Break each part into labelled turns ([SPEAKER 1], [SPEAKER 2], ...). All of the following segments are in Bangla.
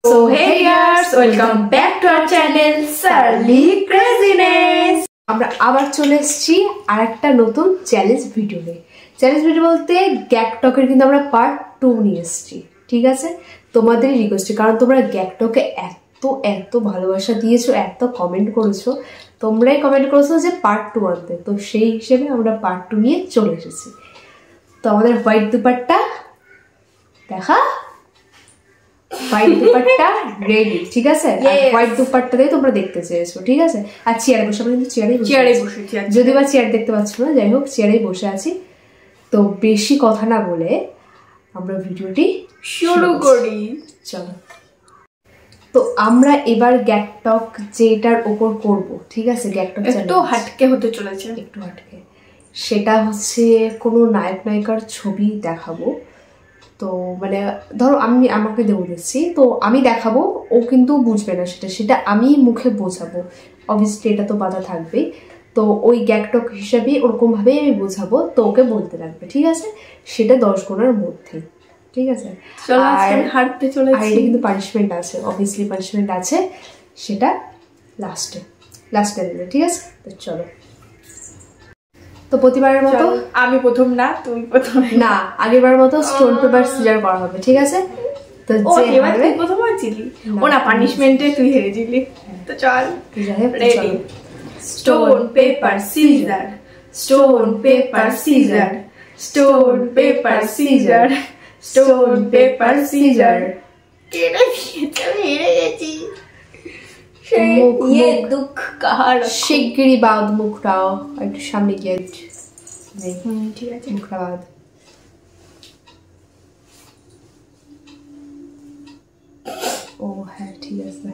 [SPEAKER 1] So hey guys, welcome back to our channel Sarli Craziness. আমরা আবার চলে এসেছি আরেকটা নতুন চ্যালেঞ্জ ভিডিও নিয়ে। চ্যালেঞ্জ ভিডিও বলতে গ্যাকটকের কিন্তু আমরা পার্ট 2 নিয়ে এসেছি। ঠিক আছে, তোমাদের রিকোয়েস্টে, কারণ তোমরা গ্যাকটকে এত ভালোবাসা দিয়েছো, এত কমেন্ট করেছো, তোমরাই কমেন্ট করেছো যে পার্ট 2 আনতে, তো সেই হিসেবে আমরা পার্ট 2 নিয়ে চলে এসেছি। তো আমাদের হোয়াইট দুপাট্টা দেখা, হোয়াইট দুপাট্টা রেডি। ঠিক আছে, হোয়াইট দুপাট্টাতেই তোমরা দেখতে চেয়েছো। ঠিক আছে, আর চেয়ারে বসে, আমরা কিন্তু চেয়ারে বসে, যদি বা চেয়ার দেখতে পাচ্ছ না, যাই হোক চেয়ারেই বসে আছি। তো বেশি কথা না বলে আমরা ভিডিওটি শুরু করি, চলো। তো আমরা এবার গ্যাকটক যেটার ওপর করব, ঠিক আছে, গ্যাকটক একটু হাটকে হতে চলেছে, একটু হাটকে, সেটা হচ্ছে কোনো নায়ক নায়িকার ছবি দেখাবো। তো মানে ধরো আমাকে দেবো দিচ্ছি, তো আমি দেখাবো, ও কিন্তু বুঝবে না সেটা আমি মুখে বোঝাবো, অবভিয়াসলি এটা তো বাধা থাকবেই। তো ওই গ্যাকটক হিসাবে ওরকমভাবেই আমি বোঝাবো, তো ওকে বলতে লাগবে। ঠিক আছে, সেটা 10 গুণের মধ্যে। ঠিক আছে, আর এটা কিন্তু পানিশমেন্ট আছে, অবভিয়াসলি পানিশমেন্ট আছে, সেটা লাস্টে দেবে। ঠিক আছে, তো চলো। তো প্রতিবারের মতো
[SPEAKER 2] আমি প্রথম না, তুমি প্রথম
[SPEAKER 1] না, আগেরবার মতো স্টোন পেপার সিজার করা হবে। ঠিক আছে, তো যে
[SPEAKER 2] এবার তুই প্রথম হয়েছিলি, ও না পানিশমেন্টে তুই হেরেছিলি। তো চল, ready, stone paper scissor, stone paper scissor, stone paper scissor, stone paper scissor. কেটে দিয়েছে, আমি হেরে গেছি। ये दुख कहाँ
[SPEAKER 1] শিগগিরই বাদ মুখটাও একটু সামনে গিয়ে,
[SPEAKER 2] ঠিক আছে,
[SPEAKER 1] মুখটা বাদ। ও হ্যাঁ ঠিক আছে,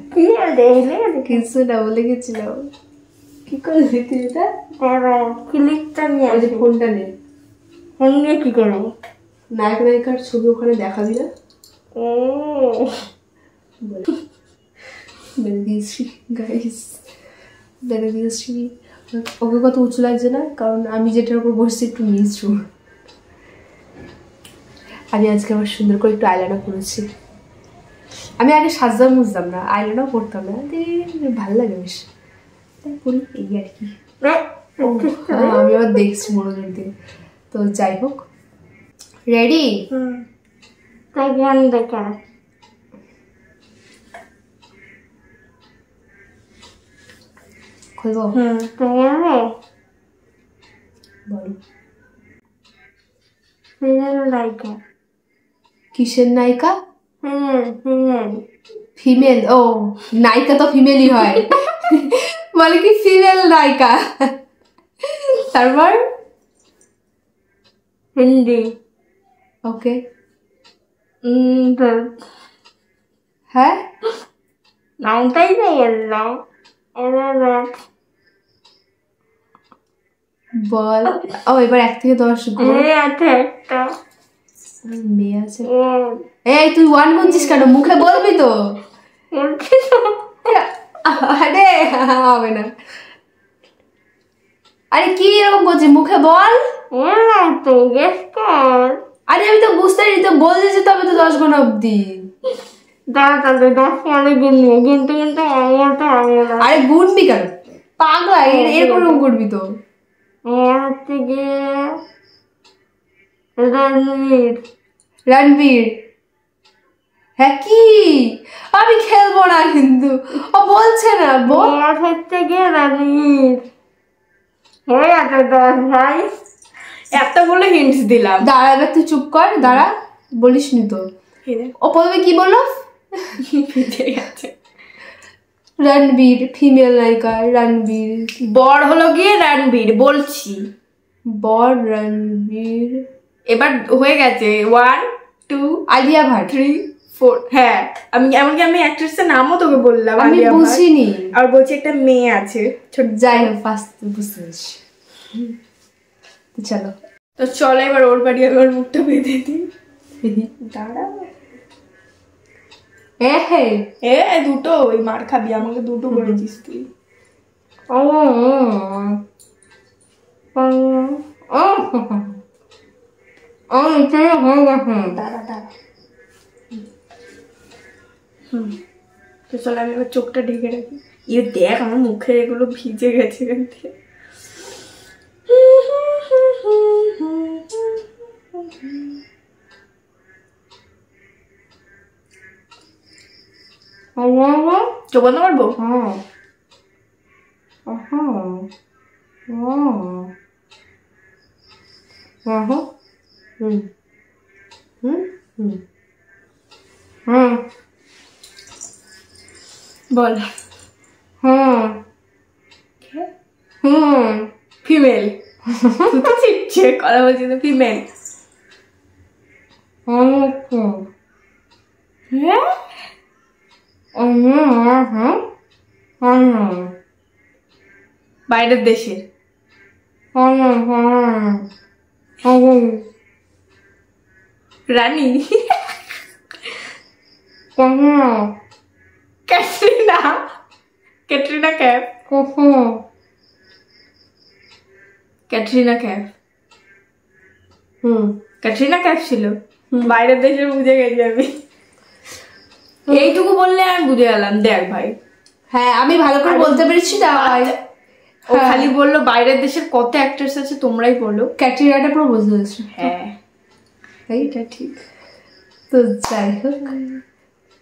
[SPEAKER 1] কিছু না বলে গেছিলাম। কি করে দিতে এটা,
[SPEAKER 2] ক্লিকটা নিয়ে
[SPEAKER 1] ওই যে ফোনটা নে,
[SPEAKER 2] ফোন নিয়ে কি করবো?
[SPEAKER 1] নায়ক নায়িকার ছবি ওখানে দেখাবি না?
[SPEAKER 2] ও
[SPEAKER 1] মেরে দিয়েছি গাইস, মেরে দিয়েছি। ওকে কত উঁচু লাগছে না, কারণ আমি যেটার উপর বসছি একটু নিচু। আমি আজকে আমার সুন্দর করে একটু আইলাইনার করেছি। আমি আগে সাজতাম বুঝতাম না, আইলাইনার করতাম না, ভালো লাগে বেশ, তাই করি, এই আর কি। আমি আবার দেখছি মনোযোগ দিয়ে। তো যাই হোক, রেডি?
[SPEAKER 2] তাই জ্ঞান দেখা
[SPEAKER 1] খুলবো?
[SPEAKER 2] বলো। নায়িকা
[SPEAKER 1] কিসের নায়িকা?
[SPEAKER 2] ফিমেল।
[SPEAKER 1] ও নায়িকা তো ফিমেলই হয়, বলে কি ফিমেল নায়িকা। তারপর
[SPEAKER 2] হিন্দি।
[SPEAKER 1] ওকে, হ্যাঁ
[SPEAKER 2] নামটাই নেই এলাম।
[SPEAKER 1] বল। ও এবার 1 থেকে 10 গুণ।
[SPEAKER 2] আছে একটা
[SPEAKER 1] মেয়ে আছে। এই তুই 1 গুনছিস কেন? মুখে বলবি তো। আরে হবে না, আরে কি এরকম করছিস, মুখে বল।
[SPEAKER 2] তো গেস কর।
[SPEAKER 1] আরে আমি তো বুঝতে পারি, তো বলছিস তবে তো 10 গুণ অব্দি।
[SPEAKER 2] দাঁড়া তাহলে 10 পরে গুনবো, কিন্তু আমলটা
[SPEAKER 1] আরে গুনবি কেন পাগলা, এরকম করবি তো।
[SPEAKER 2] হচ্ছে গিয়ে
[SPEAKER 1] রণবীর। হ্যাঁ কি, আমি খেলবো না কিন্তু, ও বলছে না।
[SPEAKER 2] হচ্ছে গিয়ে রণবীর। হয়ে গেছে 10 ভাই, এতগুলো হিন্টস দিলাম।
[SPEAKER 1] দাঁড়া এবার তুই চুপ কর, দাঁড়া, বলিস নি তো। ও প্রথমে কি বললো? রণবীর, ফিমেল নায়িকা রণবীর,
[SPEAKER 2] বর হলো গিয়ে রণবীর, বলছি
[SPEAKER 1] বর রণবীর।
[SPEAKER 2] এবার হয়ে গেছে 1 2
[SPEAKER 1] আলিয়া ভাট
[SPEAKER 2] 3 4। হ্যাঁ, আমি এমনকি আমি অ্যাক্ট্রেসের নামও তোকে বললাম,
[SPEAKER 1] আমি বুঝিনি।
[SPEAKER 2] আর বলছি একটা মেয়ে আছে ছোট।
[SPEAKER 1] যাই হোক, ফার্স্ট বুঝতে পেরেছি। চলো,
[SPEAKER 2] তো চলো এবার ওর বাড়ি আমার মুখটা বেঁধে দিই। দাঁড়া, দুটো ওই মার খাবি, আমাকে দুটো করেছিস তুই।
[SPEAKER 1] হয়ে গেছে।
[SPEAKER 2] দাঁড়া দাঁড়া, তো চলো আমি এবার চোখটা ঢেকে রাখি। ইয়ে দেখ আমার মুখে এগুলো ভিজে গেছে এখান থেকে। চোখ বন্ধ করবো? বল। ফিমেল। চিপছে কথা বলছি তো ফিমেল। বাইরের দেশের। রানী। ক্যাটরিনা। ক্যাটরিনা ক্যাফ। ক্যাটরিনা ক্যাফ। ক্যাটরিনা ক্যাফ ছিল। বাইরের দেশের বুঝে গেছি আমি। এইটুকু বললে আমি বুঝে গেলাম। দেখ ভাই,
[SPEAKER 1] হ্যাঁ আমি ভালো করে বলতে পেরেছি না।
[SPEAKER 2] ও খালি বললো বাইরের দেশের কত অ্যাক্ট্রেস আছে তোমরাই বলো।
[SPEAKER 1] ক্যাটরিনাটা পুরো বুঝতে পেরেছি।
[SPEAKER 2] হ্যাঁ এইটা ঠিক।
[SPEAKER 1] তো যাই হোক,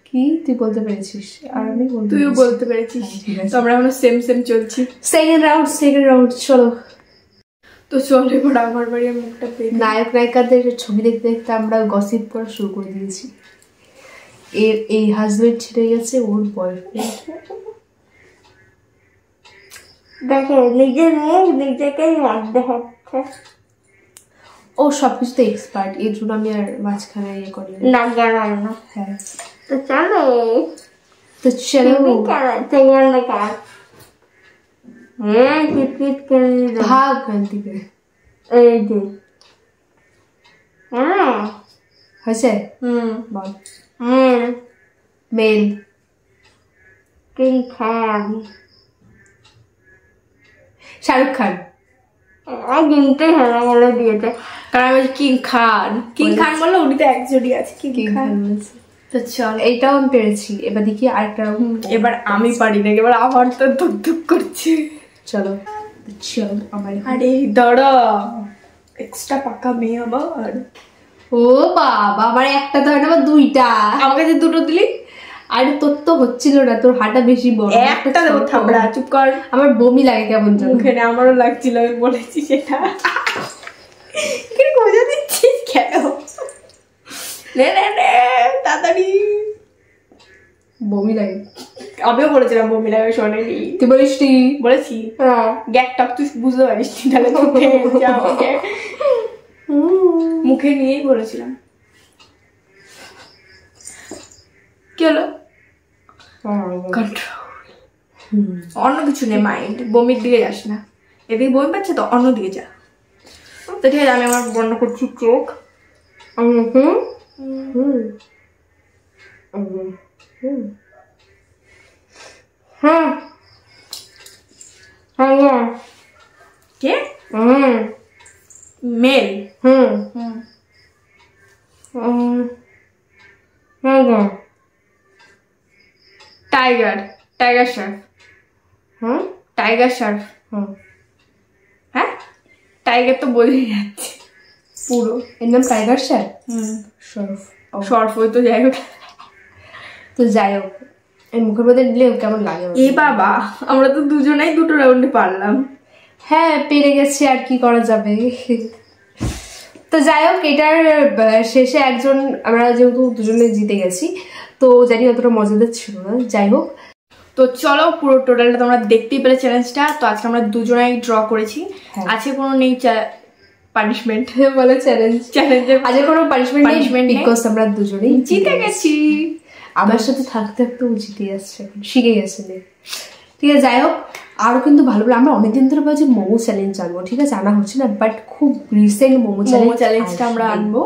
[SPEAKER 1] কি তুই বলতে পেরেছিস আর আমি
[SPEAKER 2] তুইও বলতে পেরেছিস। তো আমরা এখন সেম সেম চলছি। সেকেন্ড
[SPEAKER 1] রাউন্ড চলো।
[SPEAKER 2] তো চল এবার আমার বাড়ি মুখটা পেয়ে।
[SPEAKER 1] নায়ক নায়িকাদের ছবি দেখতে দেখতে আমরা গসিপ করা শুরু করে দিয়েছি। এর এই হাজবেন্ড ছেড়ে গেছে ওর বয়ফ্রেন্ড।
[SPEAKER 2] দেখো নিজের মুখ নিজেকেই মারতে হচ্ছে।
[SPEAKER 1] ও সবকিছুতে এক্সপার্ট, এর জন্য আমি আর মাঝখানে ইয়ে করি
[SPEAKER 2] না।
[SPEAKER 1] হ্যাঁ
[SPEAKER 2] তো চলো
[SPEAKER 1] ভাগ দিবে।
[SPEAKER 2] এই যে
[SPEAKER 1] হয়েছে। বল। মেল
[SPEAKER 2] কিং খান।
[SPEAKER 1] শাহরুখ খান।
[SPEAKER 2] কিনতেই হবে বলে দিয়েছে, কারণ আমি কিং খান। কিং খান বললো উনিতে একজনই আছে কিং খান। তো চল
[SPEAKER 1] এইটাও আমি পেরেছি। এবার দেখি আরেকটা।
[SPEAKER 2] এবার আমি পারি না, এবার আমার তো ধুক ধুক করছে।
[SPEAKER 1] চলো আমার।
[SPEAKER 2] আরে দাঁড়া, এক্সট্রা পাকা মেয়ে আমার।
[SPEAKER 1] ও বাবা, আমার একটা তো হয় না, আমার দুইটা।
[SPEAKER 2] আমাকে যে দুটো দিলি।
[SPEAKER 1] আরে তোর তো হচ্ছিল না, তোর হাঁটা বেশি বড়।
[SPEAKER 2] একটা দেবো থামড়া, চুপ কর।
[SPEAKER 1] আমার বমি লাগে কেমন যেন।
[SPEAKER 2] মুখে আমারও লাগছিল, আমি বলেছি সেটা। কি মজা দিচ্ছিস কেন? নে নে নে তাড়াতাড়ি।
[SPEAKER 1] বমি লাগে।
[SPEAKER 2] আমিও বলেছিলাম বমি লাগে, শোনেনি।
[SPEAKER 1] তুই বলিস নি?
[SPEAKER 2] বলেছি। গ্যাকটা তুই বুঝতে পারিস নি, তাহলে মুখে নিয়েই বলেছিলাম। কি হলো? অন্য কিছু নেই, মাইন্ড। বমির দিকে যাস না, এদিকে বমি পাচ্ছে তো অন্য দিকে যা। তো ঠিক আছে, আমি আমার বন্ধ করছি চোখ। কে? মেল। টাইগার। টাইগার শ্রফ। টাইগার শ্রফ। হ্যাঁ টাইগার তো বলেই যাচ্ছে পুরো।
[SPEAKER 1] এর নাম টাইগার শ্রফ।
[SPEAKER 2] শর্ফ ওই তো যাই হোক।
[SPEAKER 1] তো যাই হোক, এই মুখের মধ্যে নিলে কেমন লাগে?
[SPEAKER 2] এ বাবা, আমরা তো দুজনেই দুটো রাউন্ডে পারলাম।
[SPEAKER 1] হ্যাঁ পেরে গেছি, আর কি করা যাবে। তো যাই হোক, এটার শেষে একজন, আমরা যেহেতু দুজনে জিতে গেছি তো জানি অতটা মজাদার ছিল না। যাই হোক,
[SPEAKER 2] তো চলো পুরো টোটালটা তোমরা দেখতেই পেলে চ্যালেঞ্জটা। তো আজকে আমরা দুজনেই ড্র করেছি। আজকে কোনো নেই পানিশমেন্ট,
[SPEAKER 1] বলে চ্যালেঞ্জে আজকে কোনো পানিশমেন্ট নেই, বিকজ আমরা দুজনেই
[SPEAKER 2] জিতে গেছি।
[SPEAKER 1] আমার সাথে থাকতে থাকতে ও জিতে যাচ্ছে, শিখে গেছে। ঠিক আছে, যাই হোক, আরো কিন্তু ভালো ভালো আমরা অনেকদিন ধরে ভাবছি মোমো চ্যালেঞ্জ আনবো। ঠিক আছে, আনা হচ্ছে না, বাট খুব রিসেন্ট মোমো
[SPEAKER 2] চ্যালেঞ্জটা আমরা আনবো।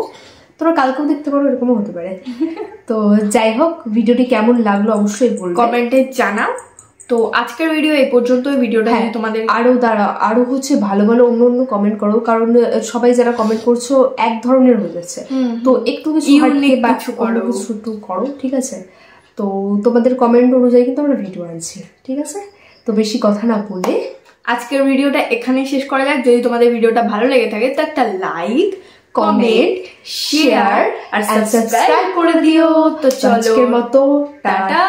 [SPEAKER 1] তোরা কালকেও দেখতে পারো, এরকমও হতে পারে। তো যাই হোক, ভিডিওটি কেমন লাগলো অবশ্যই বলবে,
[SPEAKER 2] কমেন্টে জানাও। তো আজকের ভিডিও এই পর্যন্ত। ভিডিওটা তোমাদের
[SPEAKER 1] আরো হচ্ছে ভালো ভালো অন্য অন্য কমেন্ট করো, কারণ সবাই যারা কমেন্ট করছো এক ধরনের হয়ে যাচ্ছে। তো একটু কিছু করো, ঠিক আছে? তো তোমাদের কমেন্ট অনুযায়ী কিন্তু আমরা ভিডিও আনছি, ঠিক আছে? তো বেশি কথা না বলে
[SPEAKER 2] আজকের ভিডিওটা এখানেই শেষ করা যাক। যদি তোমাদের ভিডিওটা ভালো লেগে থাকে তো একটা লাইক, কমেন্ট, শেয়ার আর সাবস্ক্রাইব করে দিও। তো চলো, আজকের মতো টাটা।